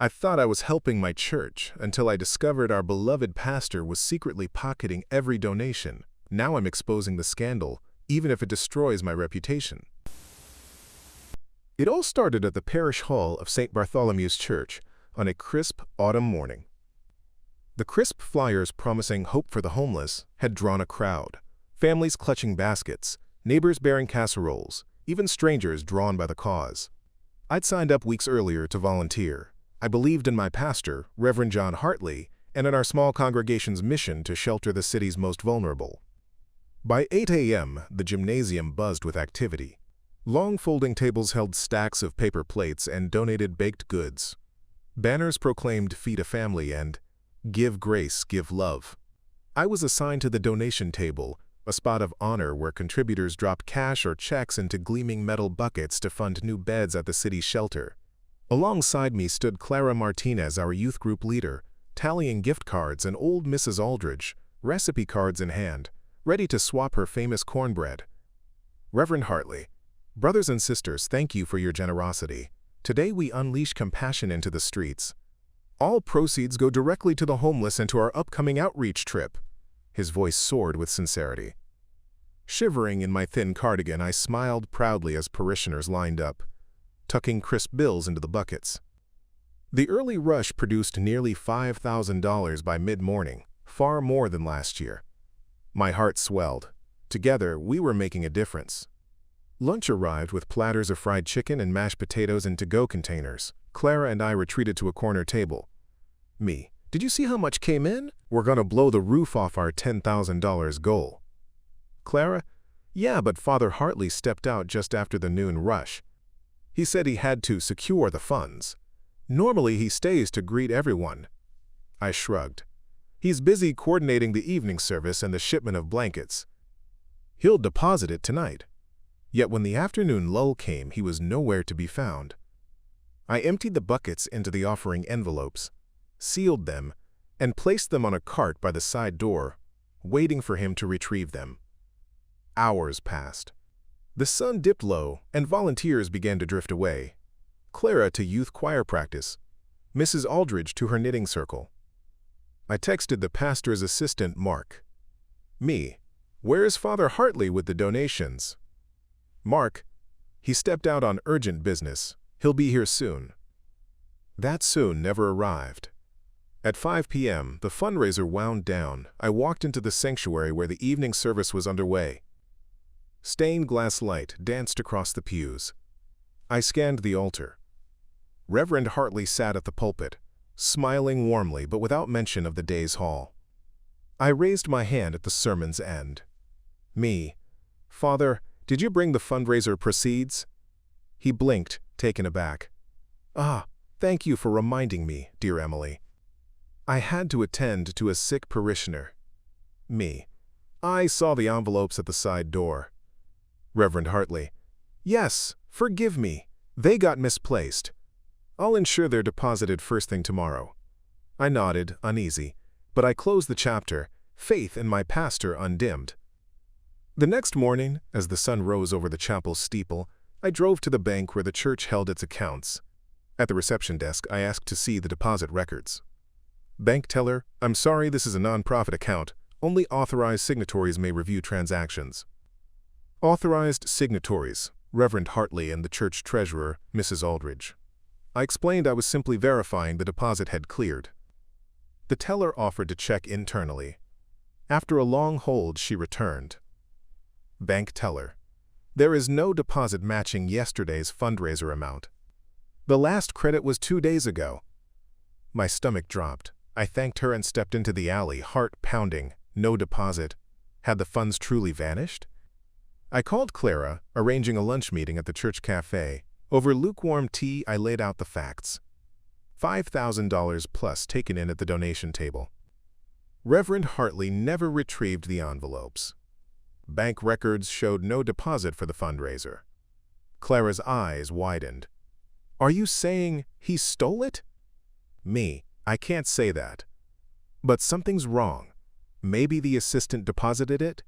I thought I was helping my church until I discovered our beloved pastor was secretly pocketing every donation. Now I'm exposing the scandal, even if it destroys my reputation. It all started at the parish hall of St. Bartholomew's Church on a crisp autumn morning. The crisp flyers promising hope for the homeless had drawn a crowd, families clutching baskets, neighbors bearing casseroles, even strangers drawn by the cause. I'd signed up weeks earlier to volunteer. I believed in my pastor, Reverend John Hartley, and in our small congregation's mission to shelter the city's most vulnerable. By 8 a.m., the gymnasium buzzed with activity. Long folding tables held stacks of paper plates and donated baked goods. Banners proclaimed "Feed a Family" and "Give Grace, Give Love." I was assigned to the donation table, a spot of honor where contributors dropped cash or checks into gleaming metal buckets to fund new beds at the city's shelter. Alongside me stood Clara Martinez, our youth group leader, tallying gift cards, and old Mrs. Aldridge, recipe cards in hand, ready to swap her famous cornbread. Reverend Hartley, brothers and sisters, thank you for your generosity. Today we unleash compassion into the streets. All proceeds go directly to the homeless and to our upcoming outreach trip. His voice soared with sincerity. Shivering in my thin cardigan, I smiled proudly as parishioners lined up, tucking crisp bills into the buckets. The early rush produced nearly $5,000 by mid-morning, far more than last year. My heart swelled. Together, we were making a difference. Lunch arrived with platters of fried chicken and mashed potatoes in to-go containers. Clara and I retreated to a corner table. Me, did you see how much came in? We're gonna blow the roof off our $10,000 goal. Clara, yeah, but Father Hartley stepped out just after the noon rush. He said he had to secure the funds. Normally he stays to greet everyone. I shrugged. He's busy coordinating the evening service and the shipment of blankets. He'll deposit it tonight. Yet when the afternoon lull came, he was nowhere to be found. I emptied the buckets into the offering envelopes, sealed them, and placed them on a cart by the side door, waiting for him to retrieve them. Hours passed. The sun dipped low, and volunteers began to drift away. Clara to youth choir practice, Mrs. Aldridge to her knitting circle. I texted the pastor's assistant, Mark. Me, where is Father Hartley with the donations? Mark, he stepped out on urgent business. He'll be here soon. That soon never arrived. At 5 p.m., the fundraiser wound down. I walked into the sanctuary where the evening service was underway. Stained glass light danced across the pews. I scanned the altar. Reverend Hartley sat at the pulpit, smiling warmly but without mention of the day's haul. I raised my hand at the sermon's end. Me, Father, did you bring the fundraiser proceeds? He blinked, taken aback. Ah, thank you for reminding me, dear Emily. I had to attend to a sick parishioner. Me, I saw the envelopes at the side door. Reverend Hartley, yes, forgive me. They got misplaced. I'll ensure they're deposited first thing tomorrow. I nodded, uneasy, but I closed the chapter, faith in my pastor undimmed. The next morning, as the sun rose over the chapel steeple, I drove to the bank where the church held its accounts. At the reception desk, I asked to see the deposit records. Bank teller, I'm sorry, this is a non-profit account. Only authorized signatories may review transactions. Authorized signatories, Reverend Hartley and the church treasurer, Mrs. Aldridge. I explained I was simply verifying the deposit had cleared. The teller offered to check internally. After a long hold, she returned. Bank teller, there is no deposit matching yesterday's fundraiser amount. The last credit was 2 days ago. My stomach dropped. I thanked her and stepped into the alley, heart pounding. No deposit. Had the funds truly vanished? I called Clara, arranging a lunch meeting at the church cafe. Over lukewarm tea, I laid out the facts. $5,000 plus taken in at the donation table. Reverend Hartley never retrieved the envelopes. Bank records showed no deposit for the fundraiser. Clara's eyes widened. Are you saying he stole it? Me, I can't say that. But something's wrong. Maybe the assistant deposited it?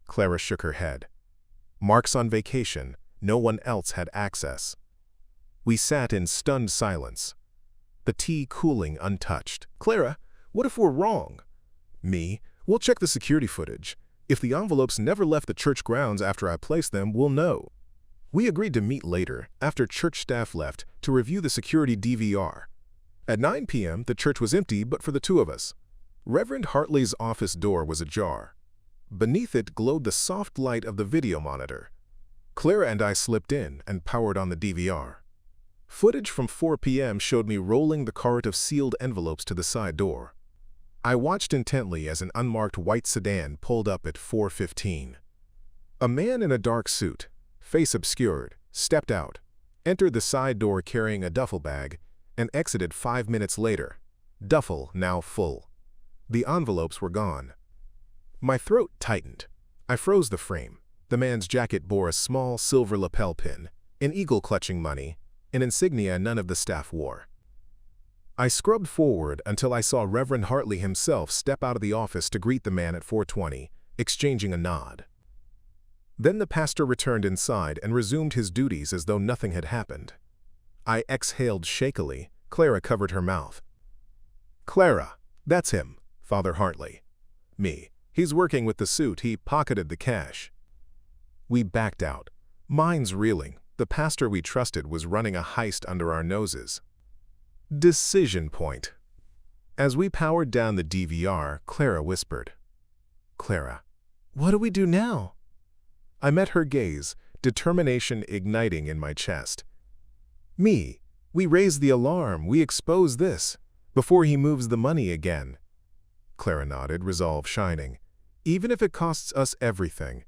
Clara shook her head. Mark's on vacation. No one else had access. We sat in stunned silence. the tea cooling untouched. Clara, what if we're wrong? Me, we'll check the security footage. If the envelopes never left the church grounds after I placed them, we'll know. We agreed to meet later, after church staff left, to review the security DVR. At 9 p.m., the church was empty but for the two of us. Reverend Hartley's office door was ajar. Beneath it glowed the soft light of the video monitor. Clara and I slipped in and powered on the DVR. Footage from 4 p.m. showed me rolling the cart of sealed envelopes to the side door. I watched intently as an unmarked white sedan pulled up at 4:15. A man in a dark suit, face obscured, stepped out, entered the side door carrying a duffel bag, and exited 5 minutes later, duffel now full. The envelopes were gone. My throat tightened. I froze the frame. The man's jacket bore a small silver lapel pin, an eagle clutching money, an insignia none of the staff wore. I scrubbed forward until I saw Reverend Hartley himself step out of the office to greet the man at 4:20, exchanging a nod. Then the pastor returned inside and resumed his duties as though nothing had happened. I exhaled shakily. Clara covered her mouth. Clara, that's him, Father Hartley. Me, he's working with the suit, he pocketed the cash. We backed out, minds reeling. The pastor we trusted was running a heist under our noses. Decision point. As we powered down the DVR, Clara whispered, Clara, what do we do now? I met her gaze, determination igniting in my chest. Me, we raise the alarm, we expose this, before he moves the money again. Clara nodded, resolve shining, even if it costs us everything.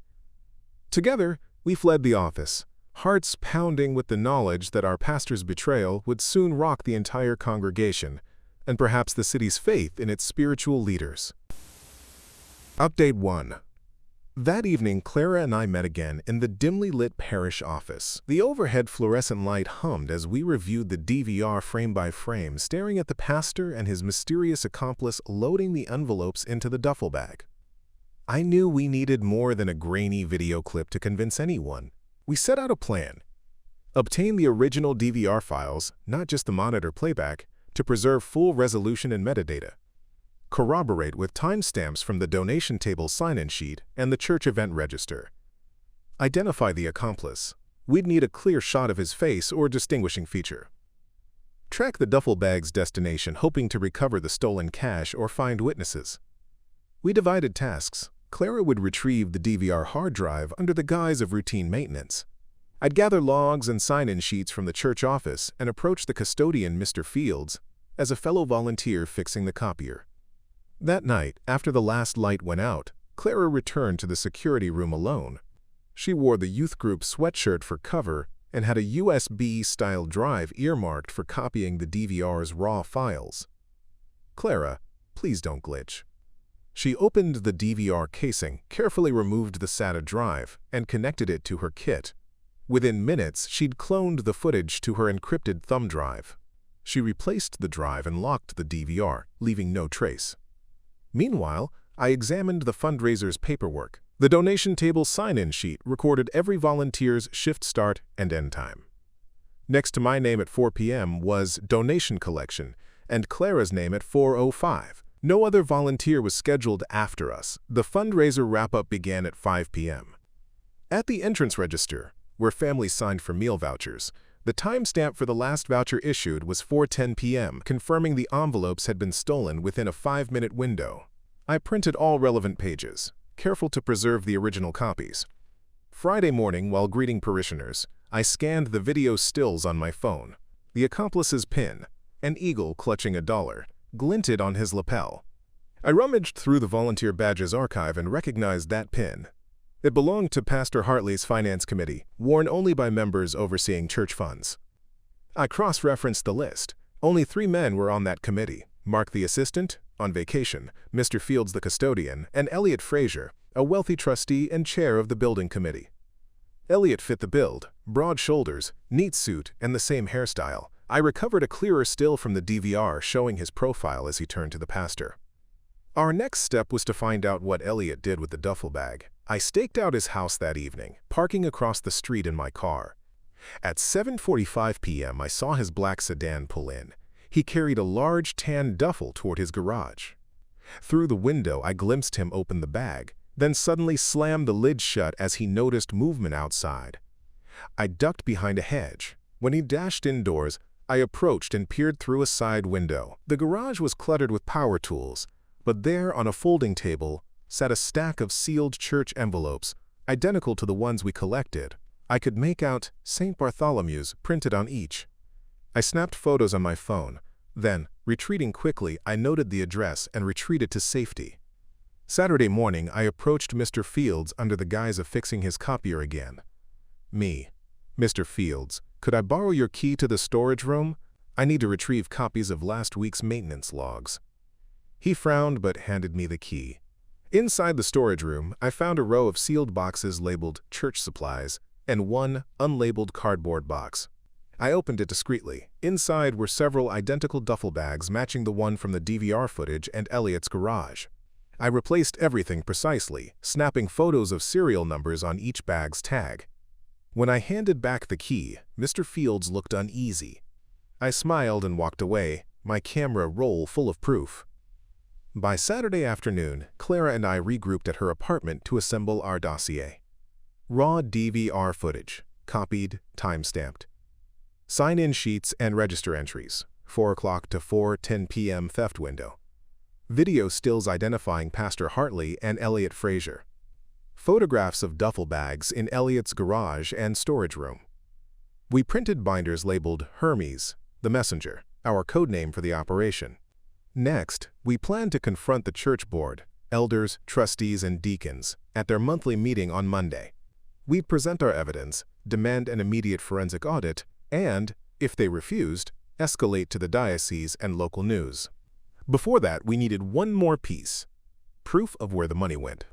Together, we fled the office, hearts pounding with the knowledge that our pastor's betrayal would soon rock the entire congregation, and perhaps the city's faith in its spiritual leaders. Update 1. That evening, Clara and I met again in the dimly lit parish office. The overhead fluorescent light hummed as we reviewed the DVR frame by frame, staring at the pastor and his mysterious accomplice loading the envelopes into the duffel bag. I knew we needed more than a grainy video clip to convince anyone. We set out a plan. Obtain the original DVR files, not just the monitor playback, to preserve full resolution and metadata. Corroborate with timestamps from the donation table sign-in sheet and the church event register. Identify the accomplice. We'd need a clear shot of his face or distinguishing feature. Track the duffel bag's destination, hoping to recover the stolen cash or find witnesses. We divided tasks. Clara would retrieve the DVR hard drive under the guise of routine maintenance. I'd gather logs and sign-in sheets from the church office and approach the custodian, Mr. Fields, as a fellow volunteer fixing the copier. That night, after the last light went out, Clara returned to the security room alone. She wore the youth group sweatshirt for cover and had a USB-style drive earmarked for copying the DVR's raw files. Clara, please don't glitch. She opened the DVR casing, carefully removed the SATA drive, and connected it to her kit. Within minutes, she'd cloned the footage to her encrypted thumb drive. She replaced the drive and locked the DVR, leaving no trace. Meanwhile, I examined the fundraiser's paperwork. The donation table sign-in sheet recorded every volunteer's shift start and end time. Next to my name at 4 p.m. was donation collection, and Clara's name at 4:05. No other volunteer was scheduled after us. The fundraiser wrap-up began at 5 p.m. At the entrance register, where families signed for meal vouchers, the timestamp for the last voucher issued was 4:10 p.m., confirming the envelopes had been stolen within a 5-minute window. I printed all relevant pages, careful to preserve the original copies. Friday morning, while greeting parishioners, I scanned the video stills on my phone. The accomplice's pin, an eagle clutching a dollar, glinted on his lapel. I rummaged through the volunteer badges archive and recognized that pin. It belonged to Pastor Hartley's finance committee, worn only by members overseeing church funds. I cross-referenced the list. Only 3 men were on that committee: Mark the assistant, on vacation, Mr. Fields the custodian, and Elliot Frazier, a wealthy trustee and chair of the building committee. Elliot fit the build: broad shoulders, neat suit, and the same hairstyle. I recovered a clearer still from the DVR showing his profile as he turned to the pastor. Our next step was to find out what Elliot did with the duffel bag. I staked out his house that evening, parking across the street in my car. At 7:45 p.m., I saw his black sedan pull in. He carried a large tan duffel toward his garage. Through the window, I glimpsed him open the bag, then suddenly slammed the lid shut as he noticed movement outside. I ducked behind a hedge. When he dashed indoors, I approached and peered through a side window. The garage was cluttered with power tools, but there on a folding table sat a stack of sealed church envelopes, identical to the ones we collected. I could make out St. Bartholomew's printed on each. I snapped photos on my phone. Then, retreating quickly, I noted the address and retreated to safety. Saturday morning, I approached Mr. Fields under the guise of fixing his copier again. Me. Mr. Fields, could I borrow your key to the storage room? I need to retrieve copies of last week's maintenance logs. He frowned but handed me the key. Inside the storage room, I found a row of sealed boxes labeled church supplies and one unlabeled cardboard box. I opened it discreetly. Inside were several identical duffel bags matching the one from the DVR footage and Elliot's garage. I replaced everything precisely, snapping photos of serial numbers on each bag's tag. When I handed back the key, Mr. Fields looked uneasy. I smiled and walked away, my camera roll full of proof. By Saturday afternoon, Clara and I regrouped at her apartment to assemble our dossier. Raw DVR footage, copied, time-stamped. Sign-in sheets and register entries, 4 o'clock to 4:10 p.m. theft window. Video stills identifying Pastor Hartley and Elliot Frazier. Photographs of duffel bags in Elliot's garage and storage room. We printed binders labeled Hermes, the messenger, our code name for the operation. Next, we planned to confront the church board, elders, trustees, and deacons, at their monthly meeting on Monday. We'd present our evidence, demand an immediate forensic audit, and, if they refused, escalate to the diocese and local news. Before that, we needed one more piece: proof of where the money went.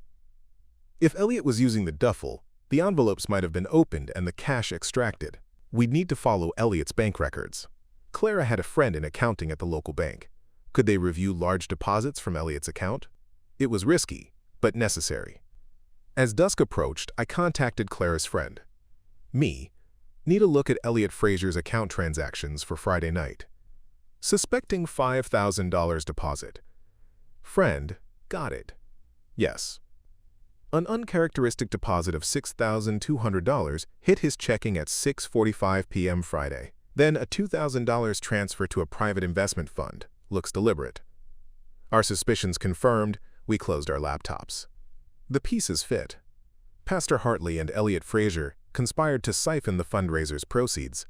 If Elliot was using the duffel, the envelopes might have been opened and the cash extracted. We'd need to follow Elliot's bank records. Clara had a friend in accounting at the local bank. Could they review large deposits from Elliot's account? It was risky, but necessary. As dusk approached, I contacted Clara's friend. Me. Need a look at Elliot Frazier's account transactions for Friday night. Suspecting $5,000 deposit. Friend, got it. Yes. An uncharacteristic deposit of $6,200 hit his checking at 6:45 p.m. Friday. Then a $2,000 transfer to a private investment fund. Looks deliberate. Our suspicions confirmed, we closed our laptops. The pieces fit. Pastor Hartley and Elliot Frazier conspired to siphon the fundraiser's proceeds.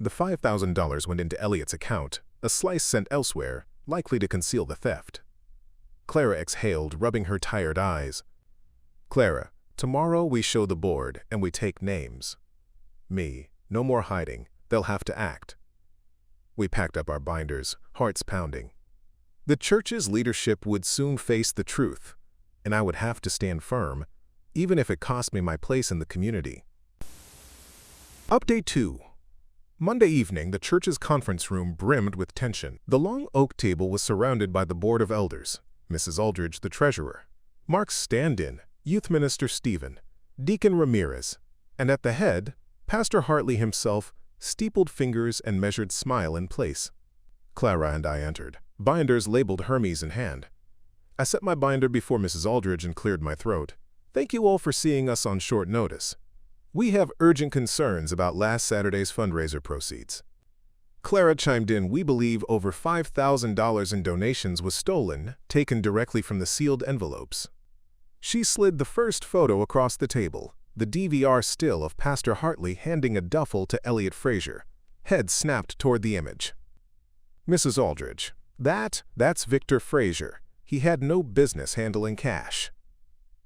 The $5,000 went into Elliot's account, a slice sent elsewhere, likely to conceal the theft. Clara exhaled, rubbing her tired eyes. Clara, tomorrow we show the board and we take names. Me, no more hiding, they'll have to act. We packed up our binders, hearts pounding. The church's leadership would soon face the truth, and I would have to stand firm, even if it cost me my place in the community. Update 2. Monday evening, the church's conference room brimmed with tension. The long oak table was surrounded by the board of elders, Mrs. Aldridge, the treasurer, Mark's stand-in, Youth Minister Stephen, Deacon Ramirez, and at the head, Pastor Hartley himself, steepled fingers and measured smile in place. Clara and I entered, binders labeled Hermes in hand. I set my binder before Mrs. Aldridge and cleared my throat. Thank you all for seeing us on short notice. We have urgent concerns about last Saturday's fundraiser proceeds. Clara chimed in, we believe over $5,000 in donations was stolen, taken directly from the sealed envelopes. She slid the first photo across the table, the DVR still of Pastor Hartley handing a duffel to Elliot Frazier. Head snapped toward the image. Mrs. Aldridge, that's Victor Frazier. He had no business handling cash.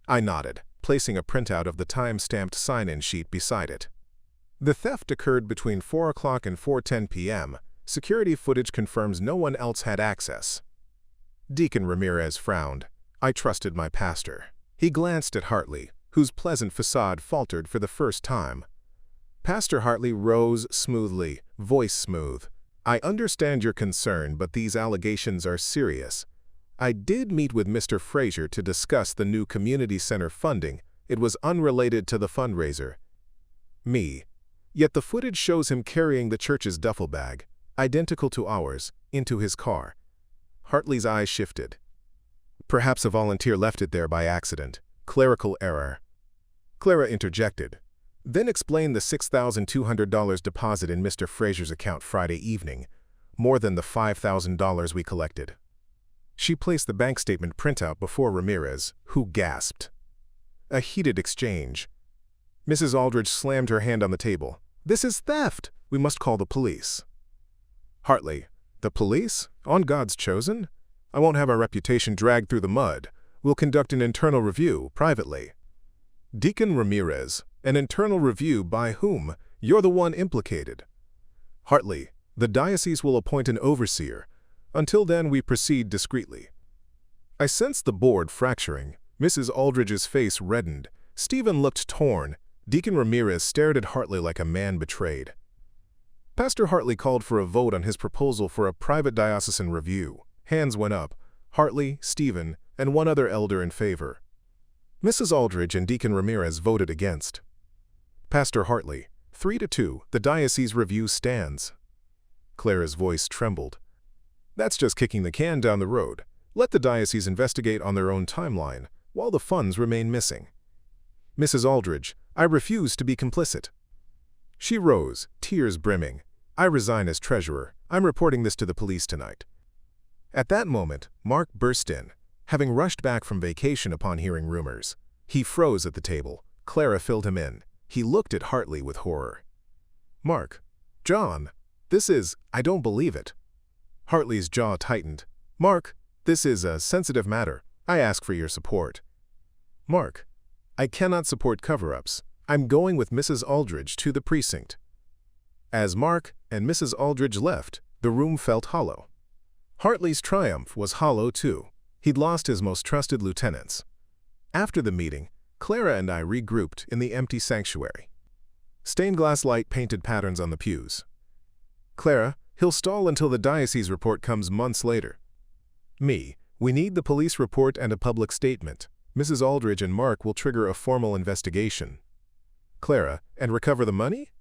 I nodded, placing a printout of the time-stamped sign-in sheet beside it. The theft occurred between 4 o'clock and 4:10 p.m. Security footage confirms no one else had access. Deacon Ramirez frowned. I trusted my pastor. He glanced at Hartley, whose pleasant facade faltered for the first time. Pastor Hartley rose smoothly, voice smooth. I understand your concern, but these allegations are serious. I did meet with Mr. Frazier to discuss the new community center funding. It was unrelated to the fundraiser. Me. Yet the footage shows him carrying the church's duffel bag. identical to ours, into his car. Hartley's eyes shifted. Perhaps a volunteer left it there by accident. Clerical error. Clara interjected, then explained the $6,200 deposit in Mr. Fraser's account Friday evening, more than the $5,000 we collected. She placed the bank statement printout before Ramirez, who gasped. A heated exchange. Mrs. Aldridge slammed her hand on the table. "This is theft! We must call the police." Hartley, "The police? On God's chosen? I won't have our reputation dragged through the mud. We'll conduct an internal review, privately." Deacon Ramirez, "An internal review by whom? You're the one implicated." Hartley, "The diocese will appoint an overseer. Until then, we proceed discreetly." I sensed the board fracturing. Mrs. Aldridge's face reddened. Stephen looked torn. Deacon Ramirez stared at Hartley like a man betrayed. Pastor Hartley called for a vote on his proposal for a private diocesan review. Hands went up. Hartley, Stephen, and one other elder in favor. Mrs. Aldridge and Deacon Ramirez voted against. Pastor Hartley, 3-2, the diocese review stands. Clara's voice trembled. "That's just kicking the can down the road. Let the diocese investigate on their own timeline, while the funds remain missing." Mrs. Aldridge, "I refuse to be complicit." She rose, tears brimming. "I resign as treasurer. I'm reporting this to the police tonight." At that moment, Mark burst in, having rushed back from vacation upon hearing rumors. He froze at the table. Clara filled him in. He looked at Hartley with horror. "Mark, John, I don't believe it." Hartley's jaw tightened. "Mark, this is a sensitive matter. I ask for your support." "Mark, I cannot support cover-ups. I'm going with Mrs. Aldridge to the precinct." As Mark and Mrs. Aldridge left, the room felt hollow. Hartley's triumph was hollow too. He'd lost his most trusted lieutenants. After the meeting, Clara and I regrouped in the empty sanctuary. Stained glass light painted patterns on the pews. "Clara, he'll stall until the diocese report comes months later." Me, "We need the police report and a public statement. Mrs. Aldridge and Mark will trigger a formal investigation." Clara, "And recover the money?"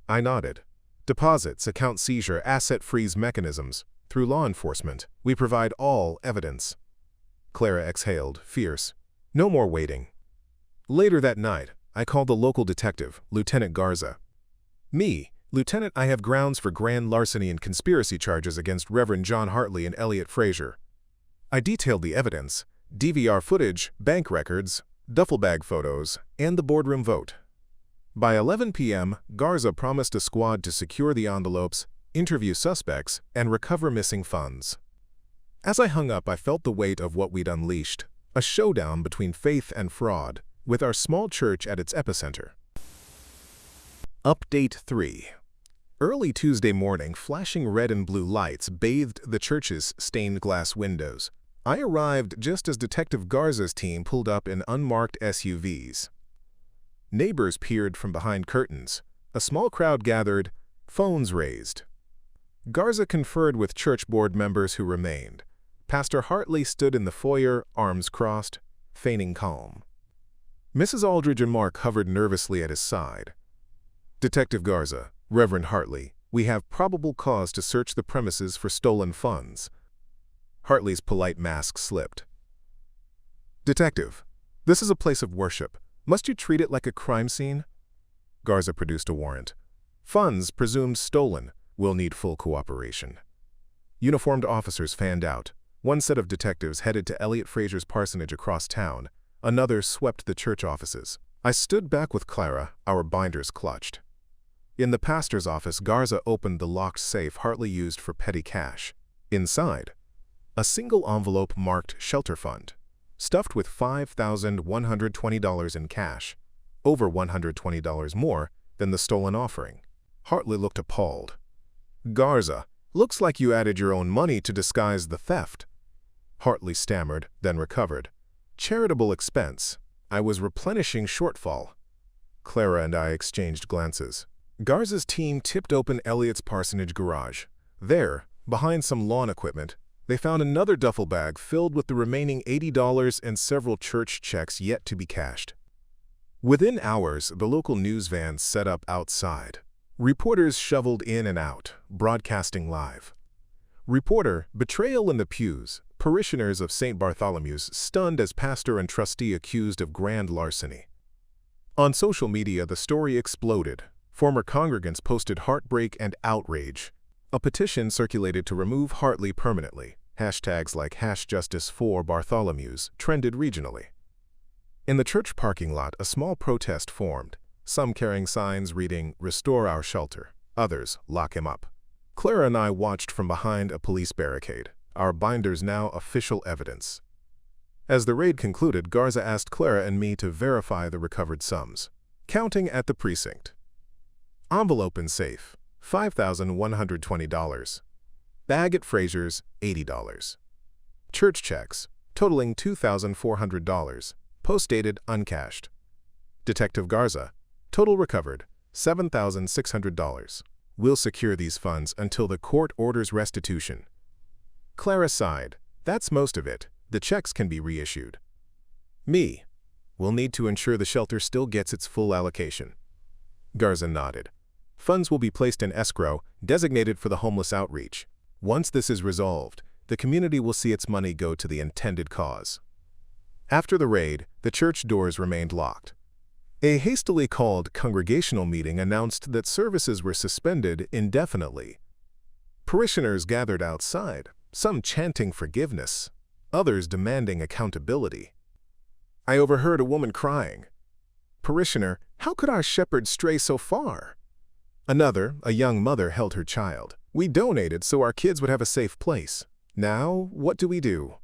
I nodded. "Deposits, account seizure, asset freeze mechanisms. Through law enforcement, we provide all evidence." Clara exhaled, fierce. "No more waiting." Later that night, I called the local detective, Lieutenant Garza. "Me, Lieutenant, I have grounds for grand larceny and conspiracy charges against Reverend John Hartley and Elliot Fraser." I detailed the evidence, DVR footage, bank records, duffel bag photos, and the boardroom vote. By 11 p.m., Garza promised a squad to secure the envelopes, interview suspects, and recover missing funds. As I hung up, I felt the weight of what we'd unleashed, a showdown between faith and fraud, with our small church at its epicenter. Update 3. Early Tuesday morning, flashing red and blue lights bathed the church's stained glass windows. I arrived just as Detective Garza's team pulled up in unmarked SUVs. Neighbors peered from behind curtains. A small crowd gathered, phones raised. Garza conferred with church board members who remained. Pastor Hartley stood in the foyer, arms crossed, feigning calm. Mrs. Aldridge and Mark hovered nervously at his side. "Detective Garza, Reverend Hartley, we have probable cause to search the premises for stolen funds." Hartley's polite mask slipped. "Detective, this is a place of worship. Must you treat it like a crime scene?" Garza produced a warrant. "Funds presumed stolen. Will need full cooperation." Uniformed officers fanned out. One set of detectives headed to Elliot Fraser's parsonage across town. Another swept the church offices. I stood back with Clara, our binders clutched. In the pastor's office, Garza opened the locked safe Hartley used for petty cash. Inside, a single envelope marked Shelter Fund, stuffed with $5,120 in cash, over $120 more than the stolen offering. Hartley looked appalled. "Garza, looks like you added your own money to disguise the theft." Hartley stammered, then recovered. "Charitable expense. I was replenishing shortfall." Clara and I exchanged glances. Garza's team tipped open Elliot's parsonage garage. There, behind some lawn equipment, they found another duffel bag filled with the remaining $80 and several church checks yet to be cashed. Within hours, the local news van set up outside. Reporters shoveled in and out, broadcasting live. Reporter, Betrayal in the pews, parishioners of St. Bartholomew's stunned as pastor and trustee accused of grand larceny. On social media, the story exploded. Former congregants posted heartbreak and outrage. A petition circulated to remove Hartley permanently. Hashtags like #JusticeForBartholomew's trended regionally. In the church parking lot, a small protest formed, some carrying signs reading, "Restore our shelter," others, "Lock him up." Clara and I watched from behind a police barricade, our binders now official evidence. As the raid concluded, Garza asked Clara and me to verify the recovered sums. Counting at the precinct. Envelope in safe, $5,120. Bag at Fraser's, $80. Church checks, totaling $2,400. Post-dated, uncashed. Detective Garza, total recovered, $7,600. We'll secure these funds until the court orders restitution. Clara sighed. That's most of it. The checks can be reissued. Me. We'll need to ensure the shelter still gets its full allocation. Garza nodded. Funds will be placed in escrow, designated for the homeless outreach. Once this is resolved, the community will see its money go to the intended cause. After the raid, the church doors remained locked. A hastily called congregational meeting announced that services were suspended indefinitely. Parishioners gathered outside, some chanting forgiveness, others demanding accountability. I overheard a woman crying, "Parishioner, how could our shepherd stray so far?" Another, a young mother, held her child. "We donated so our kids would have a safe place. Now, what do we do?"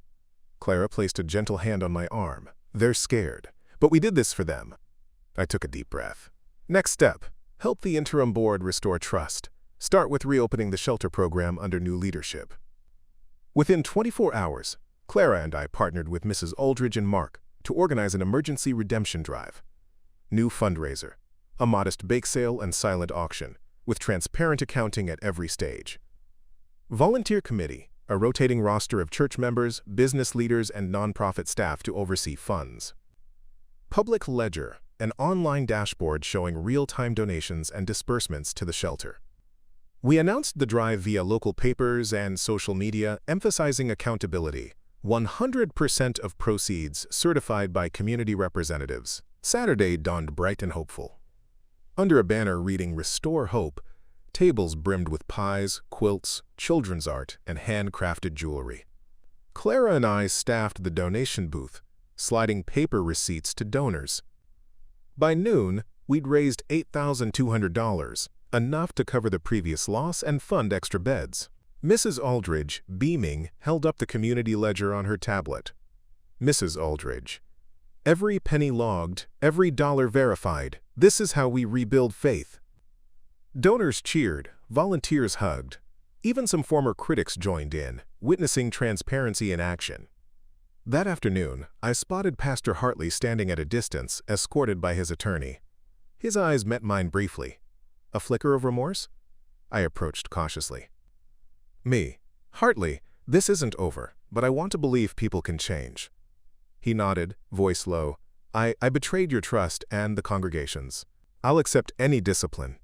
Clara placed a gentle hand on my arm. "They're scared, but we did this for them." I took a deep breath. Next step, help the interim board restore trust. Start with reopening the shelter program under new leadership. Within 24 hours, Clara and I partnered with Mrs. Aldridge and Mark to organize an emergency redemption drive. New fundraiser, a modest bake sale and silent auction, with transparent accounting at every stage. Volunteer committee, a rotating roster of church members, business leaders, and nonprofit staff to oversee funds. Public ledger, an online dashboard showing real-time donations and disbursements to the shelter. We announced the drive via local papers and social media, emphasizing accountability. 100% of proceeds certified by community representatives. Saturday dawned bright and hopeful. Under a banner reading "Restore Hope," tables brimmed with pies, quilts, children's art, and handcrafted jewelry. Clara and I staffed the donation booth, sliding paper receipts to donors. By noon, we'd raised $8,200, enough to cover the previous loss and fund extra beds. Mrs. Aldridge, beaming, held up the community ledger on her tablet. Mrs. Aldridge. Every penny logged, every dollar verified. This is how we rebuild faith. Donors cheered, volunteers hugged. Even some former critics joined in, witnessing transparency in action. That afternoon, I spotted Pastor Hartley standing at a distance, escorted by his attorney. His eyes met mine briefly. A flicker of remorse? I approached cautiously. Me. Hartley, this isn't over, but I want to believe people can change. He nodded, voice low. I betrayed your trust and the congregation's. I'll accept any discipline.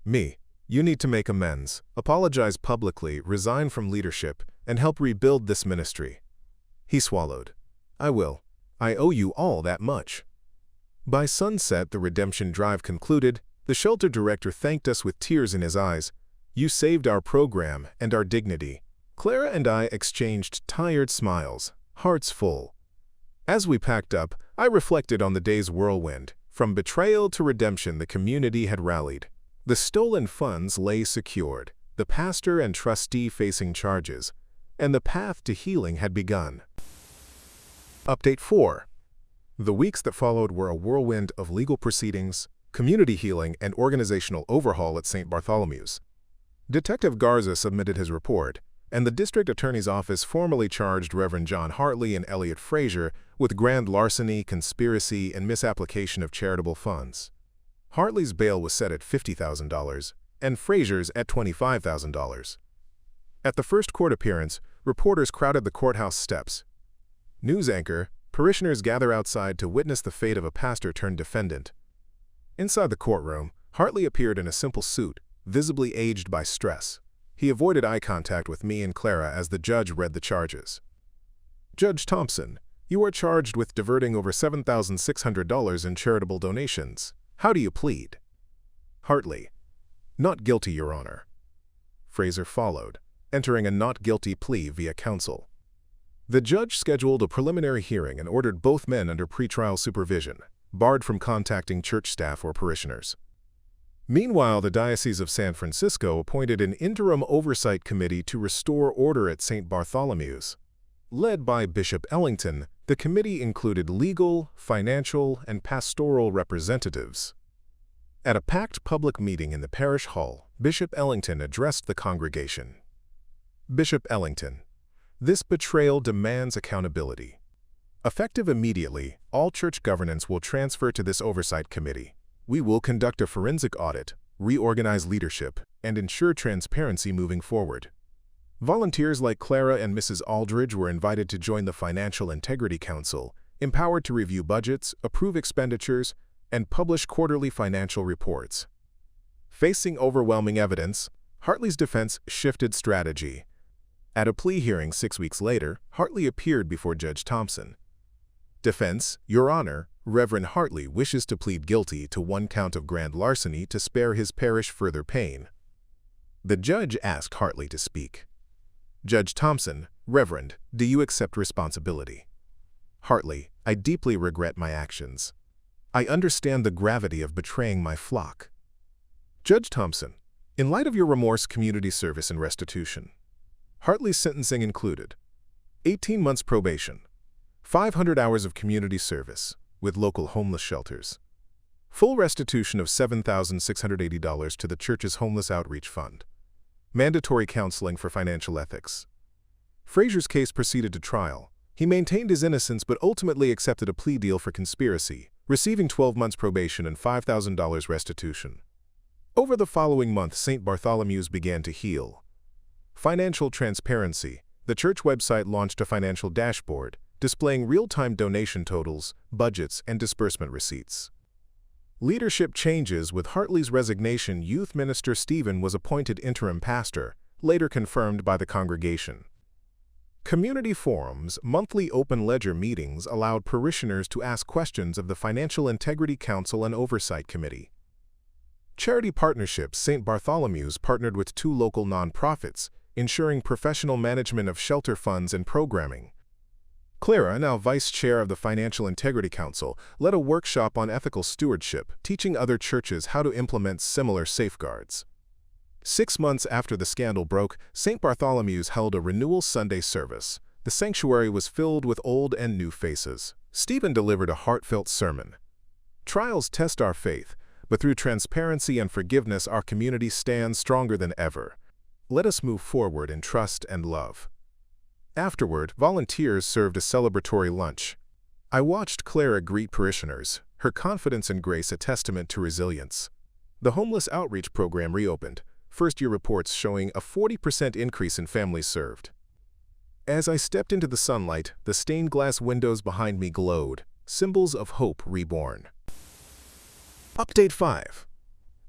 Me. You need to make amends, apologize publicly, resign from leadership, and help rebuild this ministry. He swallowed. I will. I owe you all that much. By sunset, the redemption drive concluded. The shelter director thanked us with tears in his eyes. You saved our program and our dignity. Clara and I exchanged tired smiles, hearts full. As we packed up, I reflected on the day's whirlwind. From betrayal to redemption, the community had rallied. The stolen funds lay secured, the pastor and trustee facing charges, and the path to healing had begun. Update 4. The weeks that followed were a whirlwind of legal proceedings, community healing, and organizational overhaul at St. Bartholomew's. Detective Garza submitted his report, and the district attorney's office formally charged Reverend John Hartley and Elliot Fraser with grand larceny, conspiracy, and misapplication of charitable funds. Hartley's bail was set at $50,000, and Fraser's at $25,000. At the first court appearance, reporters crowded the courthouse steps. News anchor, parishioners gather outside to witness the fate of a pastor turned defendant. Inside the courtroom, Hartley appeared in a simple suit, visibly aged by stress. He avoided eye contact with me and Clara as the judge read the charges. "Judge Thompson, you are charged with diverting over $7,600 in charitable donations. How do you plead?" Hartley: "Not guilty, Your Honor." Fraser followed, entering a not guilty plea via counsel. The judge scheduled a preliminary hearing and ordered both men under pretrial supervision, barred from contacting church staff or parishioners. Meanwhile, the Diocese of San Francisco appointed an interim oversight committee to restore order at St. Bartholomew's. Led by Bishop Ellington, the committee included legal, financial, and pastoral representatives. At a packed public meeting in the parish hall, Bishop Ellington addressed the congregation. Bishop Ellington: "This betrayal demands accountability. Effective immediately, all church governance will transfer to this oversight committee. We will conduct a forensic audit, reorganize leadership, and ensure transparency moving forward." Volunteers like Clara and Mrs. Aldridge were invited to join the Financial Integrity Council, empowered to review budgets, approve expenditures, and publish quarterly financial reports. Facing overwhelming evidence, Hartley's defense shifted strategy. At a plea hearing 6 weeks later, Hartley appeared before Judge Thompson. Defense: "Your Honor, Reverend Hartley wishes to plead guilty to 1 count of grand larceny to spare his parish further pain." The judge asked Hartley to speak. Judge Thompson: "Reverend, do you accept responsibility?" Hartley: "I deeply regret my actions. I understand the gravity of betraying my flock." Judge Thompson: "In light of your remorse, community service, and restitution." Hartley's sentencing included 18 months probation, 500 hours of community service with local homeless shelters, full restitution of $7,680 to the church's Homeless Outreach Fund, mandatory counseling for financial ethics. Fraser's case proceeded to trial. He maintained his innocence but ultimately accepted a plea deal for conspiracy, receiving 12 months probation and $5,000 restitution. Over the following month, St. Bartholomew's began to heal. Financial transparency: the church website launched a financial dashboard, displaying real-time donation totals, budgets, and disbursement receipts. Leadership changes: with Hartley's resignation, youth minister Stephen was appointed interim pastor, later confirmed by the congregation. Community forums: monthly open ledger meetings allowed parishioners to ask questions of the Financial Integrity Council and Oversight Committee. Charity partnerships: St. Bartholomew's partnered with 2 local nonprofits, ensuring professional management of shelter funds and programming. Clara, now vice chair of the Financial Integrity Council, led a workshop on ethical stewardship, teaching other churches how to implement similar safeguards. 6 months after the scandal broke, St. Bartholomew's held a renewal Sunday service. The sanctuary was filled with old and new faces. Stephen delivered a heartfelt sermon. "Trials test our faith, but through transparency and forgiveness our community stands stronger than ever. Let us move forward in trust and love." Afterward, volunteers served a celebratory lunch. I watched Clara greet parishioners, her confidence and grace a testament to resilience. The homeless outreach program reopened, first-year reports showing a 40% increase in families served. As I stepped into the sunlight, the stained glass windows behind me glowed, symbols of hope reborn. Update 5.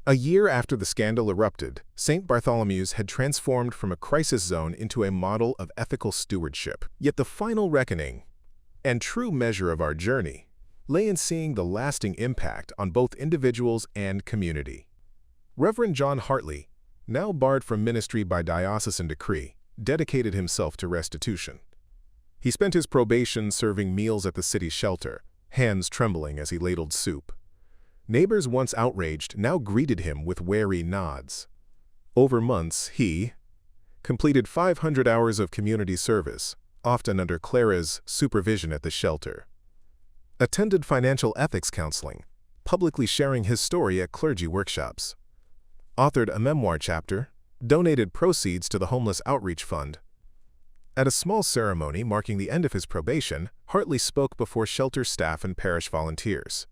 A year after the scandal erupted, St. Bartholomew's had transformed from a crisis zone into a model of ethical stewardship. Yet the final reckoning, and true measure of our journey, lay in seeing the lasting impact on both individuals and community. Reverend John Hartley, now barred from ministry by diocesan decree, dedicated himself to restitution. He spent his probation serving meals at the city's shelter, hands trembling as he ladled soup. Neighbors once outraged now greeted him with wary nods. Over months, he completed 500 hours of community service, often under Clara's supervision at the shelter. Attended financial ethics counseling, publicly sharing his story at clergy workshops. Authored a memoir chapter, donated proceeds to the Homeless Outreach Fund. At a small ceremony marking the end of his probation, Hartley spoke before shelter staff and parish volunteers.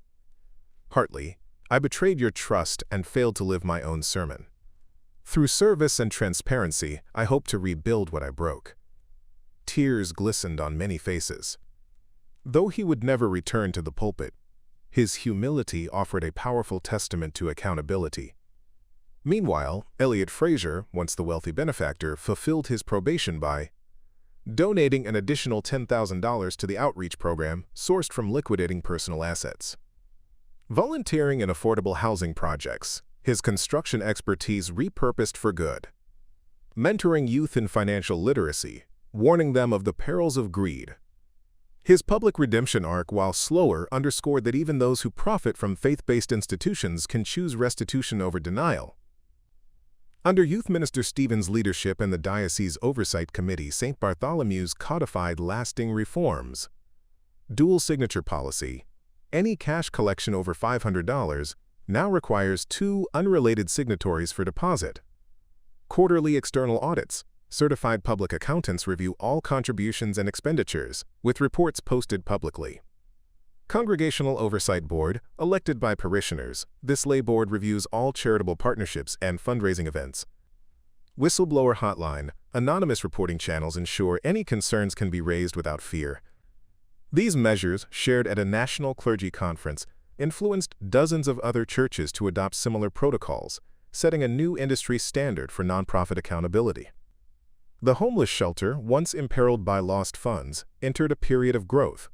Hartley: "I betrayed your trust and failed to live my own sermon. Through service and transparency, I hope to rebuild what I broke." Tears glistened on many faces. Though he would never return to the pulpit, His humility offered a powerful testament to accountability. Meanwhile, Elliot Frazier, once the wealthy benefactor, fulfilled his probation by donating an additional $10,000 to the outreach program sourced from liquidating personal assets. Volunteering in affordable housing projects, his construction expertise repurposed for good. Mentoring youth in financial literacy, warning them of the perils of greed. His public redemption arc, while slower, underscored that even those who profit from faith-based institutions can choose restitution over denial. Under Youth Minister Stevens' leadership and the Diocese Oversight Committee, St. Bartholomew's codified lasting reforms. Dual signature policy. Any cash collection over $500 now requires 2 unrelated signatories for deposit. Quarterly external audits. Certified public accountants review all contributions and expenditures, with reports posted publicly. Congregational Oversight Board, elected by parishioners. This lay board reviews all charitable partnerships and fundraising events. Whistleblower Hotline. Anonymous reporting channels ensure any concerns can be raised without fear. These measures, shared at a national clergy conference, influenced dozens of other churches to adopt similar protocols, setting a new industry standard for nonprofit accountability. The homeless shelter, once imperiled by lost funds, entered a period of growth.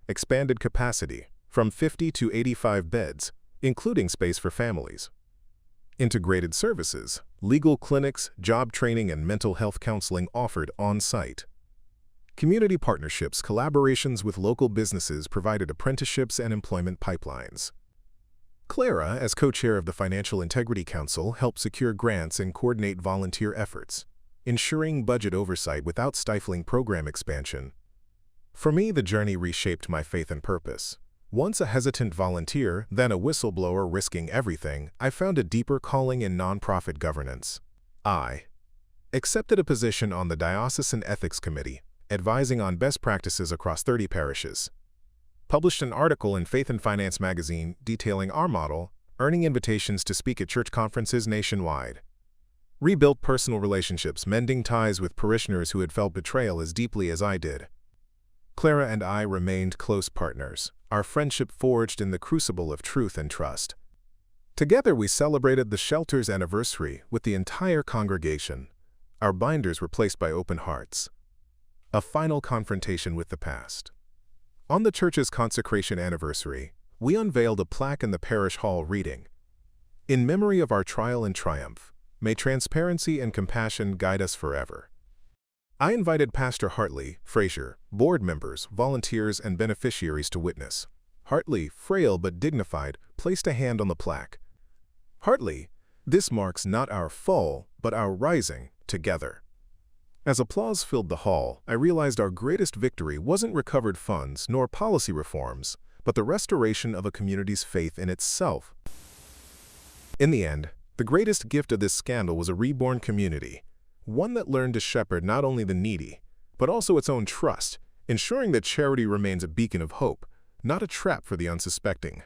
Expanded capacity, from 50 to 85 beds, including space for families. Integrated services, legal clinics, job training, and mental health counseling offered on-site. Community partnerships, collaborations with local businesses provided apprenticeships and employment pipelines. Clara, as co-chair of the Financial Integrity Council, helped secure grants and coordinate volunteer efforts, ensuring budget oversight without stifling program expansion. For me, the journey reshaped my faith and purpose. Once a hesitant volunteer, then a whistleblower risking everything, I found a deeper calling in nonprofit governance. I accepted a position on the Diocesan Ethics Committee, advising on best practices across 30 parishes. Published an article in Faith and Finance magazine detailing our model, earning invitations to speak at church conferences nationwide. Rebuilt personal relationships, mending ties with parishioners who had felt betrayal as deeply as I did. Clara and I remained close partners, our friendship forged in the crucible of truth and trust. Together we celebrated the shelter's anniversary with the entire congregation. Our binders were placed by open hearts. A final confrontation with the past. On the church's consecration anniversary, we unveiled a plaque in the parish hall reading, "In memory of our trial and triumph, may transparency and compassion guide us forever." I invited Pastor Hartley, Frazier, board members, volunteers, and beneficiaries to witness. Hartley, frail but dignified, placed a hand on the plaque. Hartley, "This marks not our fall, but our rising together." As applause filled the hall, I realized our greatest victory wasn't recovered funds nor policy reforms, but the restoration of a community's faith in itself. In the end, the greatest gift of this scandal was a reborn community, one that learned to shepherd not only the needy, but also its own trust, ensuring that charity remains a beacon of hope, not a trap for the unsuspecting.